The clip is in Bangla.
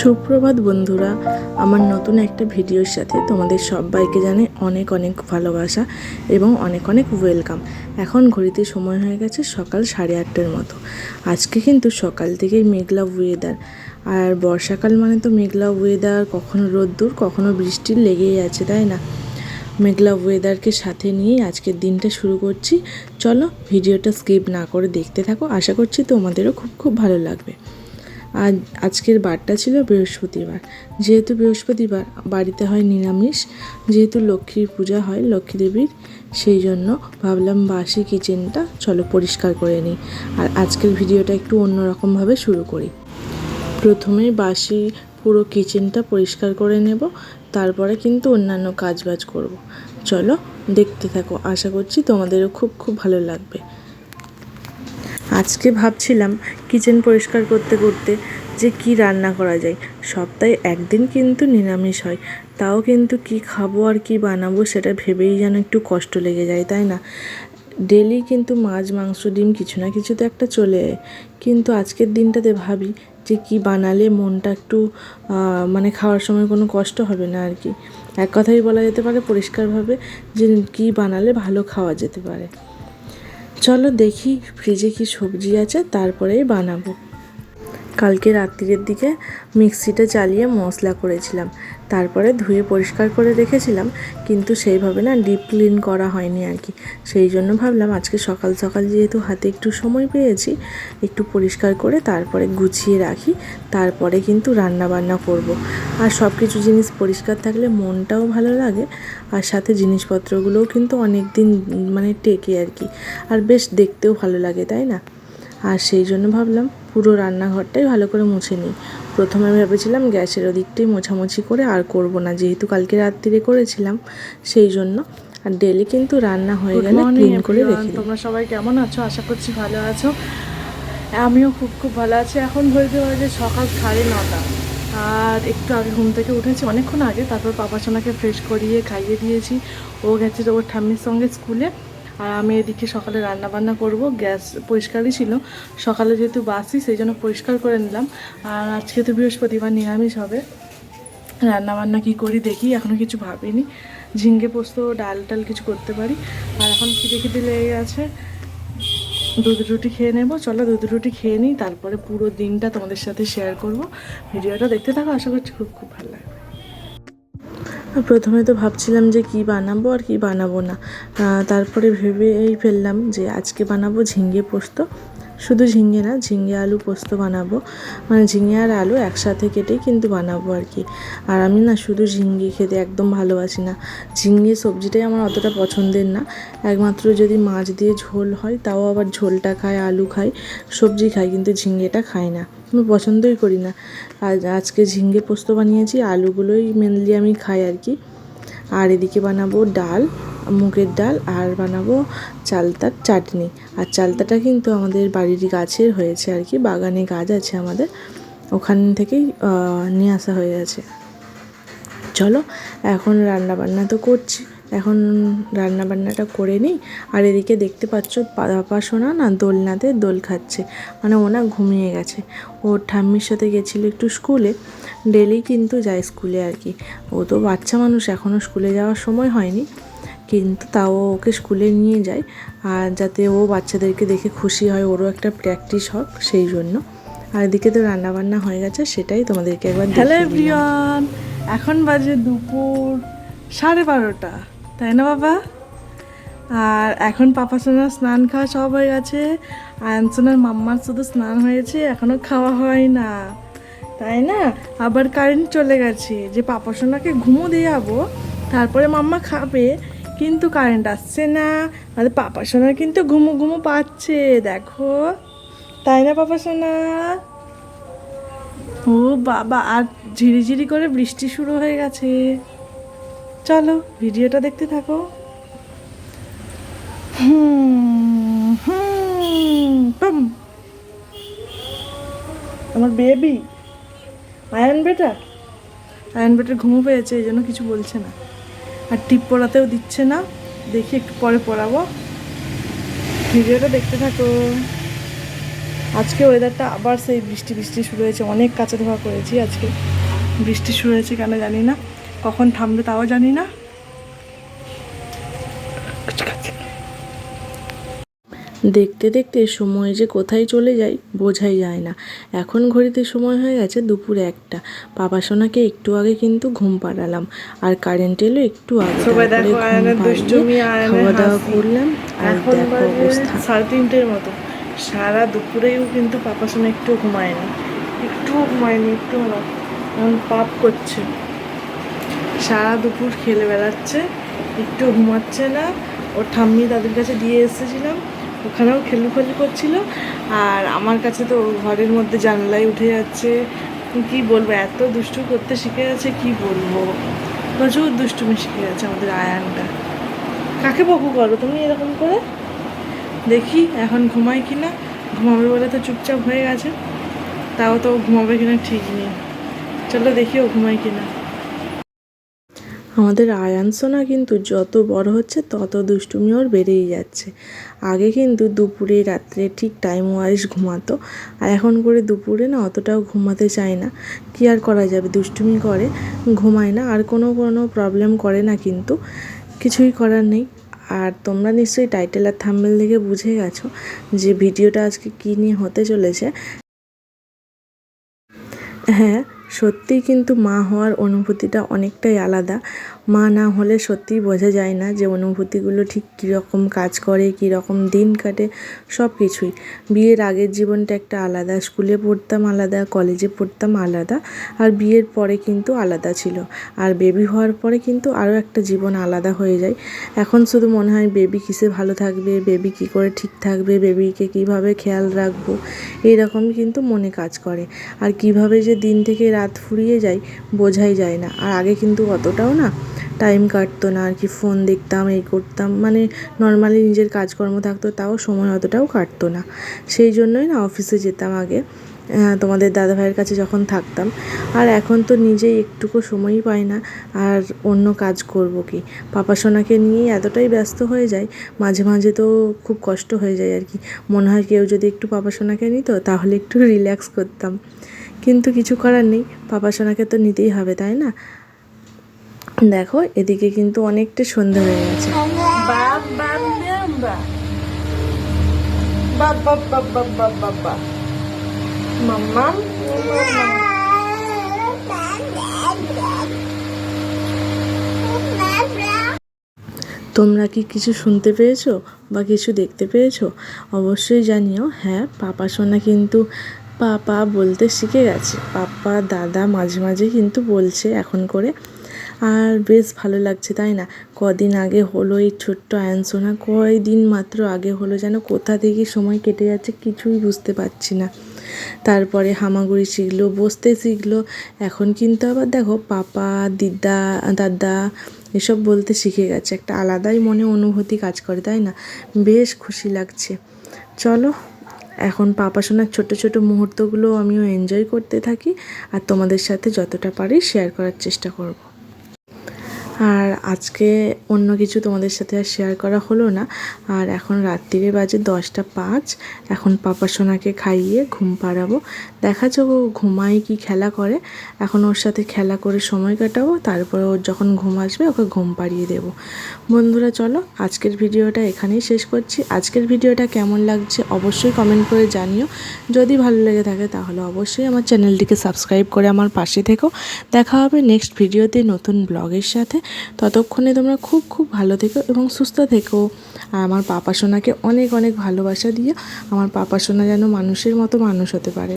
সুপ্রভাত বন্ধুরা, আমার নতুন একটা ভিডিওর সাথে তোমাদের সবাইকে জানাই অনেক অনেক ভালোবাসা এবং অনেক অনেক ওয়েলকাম। এখন ঘড়িতে সময় হয়ে গেছে সকাল 8:30টার মতো। আজকে কিন্তু সকাল থেকেই মেঘলা ওয়েদার, আর বর্ষাকাল মানে তো মেঘলা ওয়েদার, কখনো রোদ্দুর কখনো বৃষ্টির লেগেই আছে, তাই না? মেঘলা ওয়েদারকে সাথে নিয়েই আজকের দিনটা শুরু করছি। চলো ভিডিওটা স্কিপ না করে দেখতে থাকো, আশা করছি তোমাদেরও খুব খুব ভালো লাগবে। আজকের বারটা ছিল বৃহস্পতিবার। যেহেতু বৃহস্পতিবার বাড়িতে হয় নিরামিষ, যেহেতু লক্ষ্মীর পূজা হয় লক্ষ্মী দেবীর, সেই জন্য ভাবলাম বাসি কিচেনটা চলো পরিষ্কার করে নিই। আর আজকের ভিডিওটা একটু অন্যরকমভাবে শুরু করি। প্রথমেই বাসি পুরো কিচেনটা পরিষ্কার করে নেব, তারপরে কিন্তু অন্যান্য কাজবাজ করব। চলো দেখতে থাকো, আশা করছি তোমাদেরও খুব খুব ভালো লাগবে। আজকে ভাবছিলাম কিচেন পরিষ্কার করতে করতে যে কি রান্না করা যায়। সপ্তাহে একদিন কিন্তু নিরামিষ হয়, তাও কিন্তু কি খাবো আর কি বানাবো সেটা ভেবেই যেন একটু কষ্ট লেগে যায়, তাই না? ডেলি কিন্তু মাছ মাংস ডিম কিছু না কিছু তো একটা চলে যায়, কিন্তু আজকের দিনটাতে ভাবি যে কি বানালে মনটা একটু মানে খাওয়ার সময় কোনো কষ্ট হবে না আর কি। এক কথাই বলা যেতে পারে পরিষ্কারভাবে যে কি বানালে ভালো খাওয়া যেতে পারে। চলো দেখি ফ্রিজে কি সবজি আছে, তারপরেই বানাবো। কালকে রাত্রির দিকে মিক্সিটা চালিয়ে মশলা করেছিলাম, তারপরে ধুয়ে পরিষ্কার করে রেখেছিলাম, কিন্তু সেইভাবে না ডিপ ক্লিন করা হয়নি আর কি। সেই জন্য ভাবলাম আজকে সকাল সকাল যেহেতু হাতে একটু সময় পেয়েছি, একটু পরিষ্কার করে তারপরে গুছিয়ে রাখি, তারপরে কিন্তু রান্না বান্না করব। আর সব কিছু জিনিস পরিষ্কার থাকলে মনটাও ভালো লাগে, আর সাথে জিনিসপত্রগুলোও কিন্তু অনেক দিন মানে টেকে আর কি, আর বেশ দেখতেও ভালো লাগে, তাই না? আর সেই জন্য ভাবলাম পুরো রান্নাঘরটাই ভালো করে মুছে নিই। প্রথমে ভেবেছিলাম গ্যাসের ওদিকটাই মোছামুছি করে আর করব না, যেহেতু কালকে রাত্রিরে করেছিলাম সেই জন্য। আর ডেলি কিন্তু রান্না হয়ে গেলে ক্লিন করে রেখে দিই। তোমরা সবাই কেমন আছো? আশা করছি ভালো আছো। আমিও খুব খুব ভালো আছি। এখন বলতে পারি যে সকাল 9:30, আর একটু আগে ঘুম থেকে উঠেছি, অনেকক্ষণ আগে। তারপর পাপা সোনাকে ফ্রেশ করিয়ে খাইয়ে দিয়েছি, ও গেছে ওর ঠাম্মির সঙ্গে স্কুলে। আর আমি এদিকে সকালে রান্না বান্না করব। গ্যাস পরিষ্কারই ছিল, সকালে যেহেতু বাসি সেই জন্য পরিষ্কার করে নিলাম। আর আজকে তো বৃহস্পতিবার, নিরামিষ হবে। রান্না বান্না কী করি দেখি, এখনও কিছু ভাবিনি। ঝিঙ্গে পোস্ত ডাল টাল কিছু করতে পারি। আর এখন খিদে খিদে লেগে গেছে, দুধ রুটি খেয়ে নেব। চলো দুধ রুটি খেয়ে নিই, তারপরে পুরো দিনটা তোমাদের সাথে শেয়ার করব। ভিডিওটা দেখতে থাকো, আশা করছি খুব খুব ভালো লাগবে। প্রথমে তো ভাবছিলাম যে কি বানাবো আর কি বানাবো না, তারপরে ভেবেই ফেললাম যে আজকে বানাবো ঝিঙ্গে পোস্ত। শুধু ঝিঙ্গে না, ঝিঙ্গে আলু পোস্ত বানাবো, মানে ঝিঙে আর আলু একসাথে কেটেই কিন্তু বানাবো আর কি। আর আমি না শুধু ঝিঙ্গে খেতে একদম ভালোবাসি না, ঝিঙ্গে সবজিটাই আমার অতটা পছন্দের না। একমাত্র যদি মাছ দিয়ে ঝোল হয়, তাও আবার ঝোলটা খাই, আলু খাই, সবজি খাই, কিন্তু ঝিঙ্গেটা খাই না, আমি পছন্দই করি না। আজকে ঝিঙ্গে পোস্ত বানিয়েছি, আলুগুলোই মেনলি আমি খাই আর কি। আর এদিকে বানাবো ডাল, মুগের ডাল, আর বানাবো চালতার চাটনি। আর চালতাটা কিন্তু আমাদের বাড়ির গাছের হয়েছে আর কি, বাগানে গাছ আছে আমাদের, ওখান থেকেই নিয়ে আসা হয়ে গেছে। চলো এখন রান্নাবান্না তো করছি, এখন রান্নাবান্নাটা করে নিই। আর এদিকে দেখতে পাচ্ছ পাপা সোনা না দোলনাতে দোল খাচ্ছে, মানে ও না ঘুমিয়ে গেছে। ওর ঠাম্মির সাথে গেছিলো একটু স্কুলে, ডেলি কিন্তু যায় স্কুলে আর কি। ও তো বাচ্চা মানুষ, এখনও স্কুলে যাওয়ার সময় হয়নি, কিন্তু তাও ওকে স্কুলে নিয়ে যায়, আর যাতে ও বাচ্চাদেরকে দেখে খুশি হয়, ওরও একটা প্র্যাকটিস হোক সেই জন্য। আর এদিকে তো রান্নাবান্না হয়ে গেছে, সেটাই তোমাদেরকে একবার হ্যালো দেখিয়ে দিলাম। এভরিওয়ান, এখন বাজে দুপুর 12:30, তাই না বাবা? আর এখন পাপা সোনার স্নান খাওয়া সব হয়ে গেছে, আয়ন সোনার মাম্মার শুধু স্নান হয়েছে, এখনও খাওয়া হয় না, তাই না? আবার কারেন্ট চলে গেছে, যে পাপা সোনাকে ঘুমো দিয়ে যাবো, তারপরে মাম্মা খাবে, কিন্তু কারেন্ট আসছে না। আর পাপা সোনার কিন্তু ঘুমো ঘুমো পাচ্ছে, দেখো, তাই না পাপা সোনা? ও বাবা, আর ঝিরিঝিরি করে বৃষ্টি শুরু হয়ে গেছে। চলো ভিডিওটা দেখতে থাকো। পাম, আমার বেবি আয়ন বেটা, আয়ন বেটার ঘুমো পেয়েছে, এই জন্য কিছু বলছে না, আর টিপ পড়াতেও দিচ্ছে না। দেখি একটু পরে পড়াবো, ভিডিওটা দেখতে থাকো। আজকে ওয়েদারটা আবার সেই বৃষ্টি বৃষ্টি শুরু হয়েছে, অনেক কাঁচা ধোয়া করেছি আজকে। বৃষ্টি শুরু হয়েছে কেন জানি না, কখন থামবে তাও জানি না। দেখতে দেখতে সময় যে কোথায় চলে যায় বোঝাই যায় না। এখন ঘড়িতে সময় হয়ে গেছে দুপুর 1টা। পাপা সোনাকে একটু আগে কিন্তু ঘুম পাড়ালাম, আর কারেন্ট এলো একটু আগে। সবাই তারপরে দেখো আয়নের দুষ্টুমি, খাওয়া দাওয়া করলাম, আর এখন দেখো বাজে অবস্থা। 3:30 মতো। সারা দুপুরেও কিন্তু পাপা সোনা একটুও ঘুমায়নি, একটু না, এখন পাপ করছে। সারা দুপুর খেলে বেড়াচ্ছে, একটু ঘুমাচ্ছে না। ওর ঠাম্মি তাদের কাছে দিয়ে এসেছিলাম, ওখানেও খেলুখালি করছিল। আর আমার কাছে তো ঘরের মধ্যে জানলায় উঠে যাচ্ছে। কি বলবো, এত দুষ্টু করতে শিখে গেছে, কি বলবো, প্রচুর দুষ্টুমি শিখে গেছে আমাদের আয়ানটা। কাকে বকু করো তুমি এরকম করে? দেখি এখন ঘুমায় কিনা। ঘুমাবে বলে তো চুপচাপ হয়ে গেছে, তাও তো ঘুমাবে কিনা ঠিক নেই। চলো দেখি ও ঘুমায় কিনা। আমাদের আয়ান সোনা কিন্তু যত বড় হচ্ছে তত দুষ্টুমি ওর বেড়েই যাচ্ছে। আগে কিন্তু দুপুরে রাত্রে ঠিক টাইম ওয়াইজ ঘুমাতো, আর এখন করে দুপুরে না অতটাও ঘুমাতে চায় না। কি আর করা যাবে, দুষ্টুমি করে, ঘুমায় না। আর কোনো প্রবলেম করে না, কিন্তু কিছুই করার নেই। আর তোমরা নিশ্চয়ই টাইটেল আর থাম্বনেল দেখে বুঝে গেছো যে ভিডিওটা আজকে কী নিয়ে হতে চলেছে। হ্যাঁ, সত্যিই কিন্তু মা হওয়ার অনুভূতিটা অনেকটাই আলাদা। মা না হলে সত্যিই বোঝা যায় না যে অনুভূতিগুলো ঠিক কীরকম কাজ করে, কীরকম দিন কাটে, সব কিছুই। বিয়ের আগের জীবনটা একটা আলাদা, স্কুলে পড়তাম আলাদা, কলেজে পড়তাম আলাদা, আর বিয়ের পরে কিন্তু আলাদা ছিল। আর বেবি হওয়ার পরে কিন্তু আরও একটা জীবন আলাদা হয়ে যায়। এখন শুধু মনে হয় বেবি কিসে ভালো থাকবে, বেবি কী করে ঠিক থাকবে, বেবিকে কীভাবে খেয়াল রাখবো, এইরকমই কিন্তু মনে কাজ করে। আর কীভাবে যে দিন থেকে রাত ফুরিয়ে যায় বোঝাই যায় না। আর আগে কিন্তু অতটাও না টাইম কাটতো না আর কি, ফোন দেখতাম, এই করতাম, মানে নর্মালি নিজের কাজকর্ম থাকতো, তাও সময় অতটাও কাটতো না। সেই জন্যই না অফিসে যেতাম আগে, তোমাদের দাদাভাইয়ের কাছে যখন থাকতাম। আর এখন তো নিজেই একটুকু সময়ই পাই না, আর অন্য কাজ করব কি। পাপা সোনাকে নিয়েই এতটাই ব্যস্ত হয়ে যায়, মাঝে মাঝে তো খুব কষ্ট হয়ে যায় আর কি। মনে হয় কেউ যদি একটু পাপা সোনাকে নিত তাহলে একটু রিল্যাক্স করতাম, কিন্তু কিছু করার নেই, পাপা সোনাকে তো নিতেই হবে, তাই না? দেখো এদিকে কিন্তু অনেকটা সন্ধ্যা হয়ে গেছে। তোমরা কি কিছু শুনতে পেয়েছো বা কিছু দেখতে পেয়েছো অবশ্যই জানিও। হ্যাঁ, পাপা সোনা কিন্তু পাপা বলতে শিখে গেছে, পাপা দাদা মাঝে মাঝে কিন্তু বলছে এখন করে। আর বেশ ভালো লাগছে, তাই না? কদিন আগে হলো এই ছোট্ট আয়ান সোনা, কয়দিন মাত্র আগে হলো, যেন কোথা থেকে সময় কেটে যাচ্ছে কিছুই বুঝতে পারছি না। তারপরে হামাগুড়ি শিখলো, বসতে শিখলো, এখন কিন্তু আবার দেখো পাপা, দিদা, দাদা এসব বলতে শিখে গেছে। একটা আলাদাই মনে অনুভূতি কাজ করে, তাই না? বেশ খুশি লাগছে। চলো এখন পাপা সোনার ছোটো ছোটো মুহূর্তগুলো আমিও এনজয় করতে থাকি, আর তোমাদের সাথে যতটা পারি শেয়ার করার চেষ্টা করব। আর আজকে অন্য কিছু তোমাদের সাথে আর শেয়ার করা হলো না। আর এখন রাত্রিরে বাজে 10টা 5। এখন পাপা সোনাকে খাইয়ে ঘুম পাড়াবো। দেখা যাক ও ঘুমায় কি খেলা করে, এখন ওর সাথে খেলা করে সময় কাটাবো, তারপরে ওর যখন ঘুম আসবে ওকে ঘুম পাড়িয়ে দেবো। বন্ধুরা চলো আজকের ভিডিওটা এখানেই শেষ করছি। আজকের ভিডিওটা কেমন লাগছে অবশ্যই কমেন্ট করে জানিও। যদি ভালো লেগে থাকে তাহলে অবশ্যই আমার চ্যানেলটিকে সাবস্ক্রাইব করে আমার পাশে থেকো। দেখা হবে নেক্সট ভিডিওতে নতুন ব্লগের সাথে। ততক্ষণে তোমরা খুব খুব ভালো থেকো এবং সুস্থ থেকো। আর আমার পাপা সোনাকে অনেক অনেক ভালোবাসা দিয়ে আমার পাপা সোনা যেন মানুষের মতো মানুষ হতে পারে।